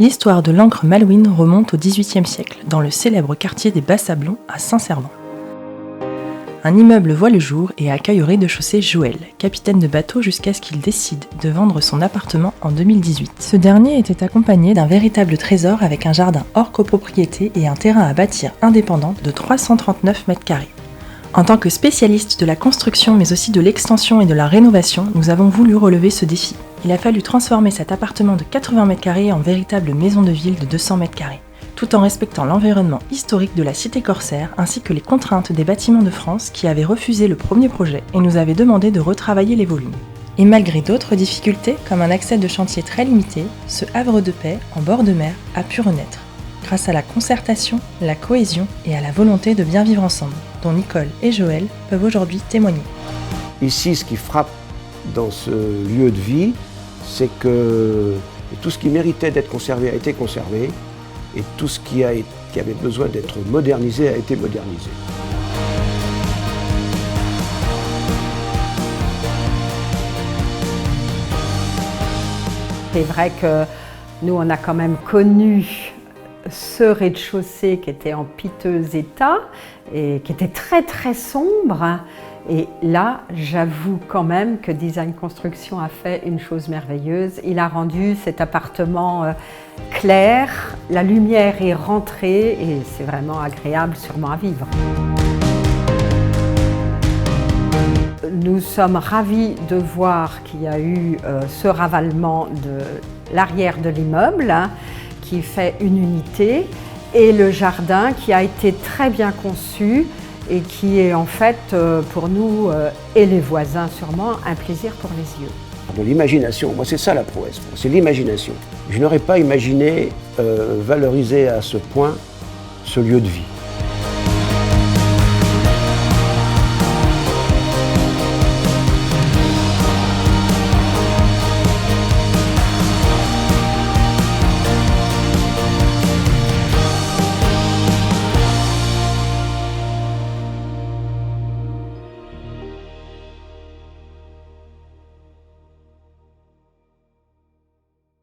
L'histoire de l'encre Malouine remonte au XVIIIe siècle, dans le célèbre quartier des Bas-Sablons à Saint-Servant. Un immeuble voit le jour et accueille au rez-de-chaussée Joël, capitaine de bateau jusqu'à ce qu'il décide de vendre son appartement en 2018. Ce dernier était accompagné d'un véritable trésor avec un jardin hors copropriété et un terrain à bâtir indépendant de 339 mètres carrés. En tant que spécialiste de la construction mais aussi de l'extension et de la rénovation, nous avons voulu relever ce défi. Il a fallu transformer cet appartement de 80 mètres carrés en véritable maison de ville de 200 mètres carrés, tout en respectant l'environnement historique de la cité corsaire ainsi que les contraintes des bâtiments de France qui avaient refusé le premier projet et nous avaient demandé de retravailler les volumes. Et malgré d'autres difficultés, comme un accès de chantier très limité, ce havre de paix en bord de mer a pu renaître, grâce à la concertation, la cohésion et à la volonté de bien vivre ensemble, dont Nicole et Joël peuvent aujourd'hui témoigner. Ici, ce qui frappe dans ce lieu de vie, c'est que tout ce qui méritait d'être conservé a été conservé et tout ce qui avait besoin d'être modernisé a été modernisé. C'est vrai que nous, on a quand même connu ce rez-de-chaussée qui était en piteux état et qui était très très sombre. Et là, j'avoue quand même que Design Construction a fait une chose merveilleuse. Il a rendu cet appartement clair, la lumière est rentrée et c'est vraiment agréable sûrement à vivre. Nous sommes ravis de voir qu'il y a eu ce ravalement de l'arrière de l'immeuble qui fait une unité et le jardin qui a été très bien conçu et qui est en fait pour nous et les voisins sûrement un plaisir pour les yeux. De l'imagination, moi c'est ça la prouesse, c'est l'imagination. Je n'aurais pas imaginé valoriser à ce point ce lieu de vie.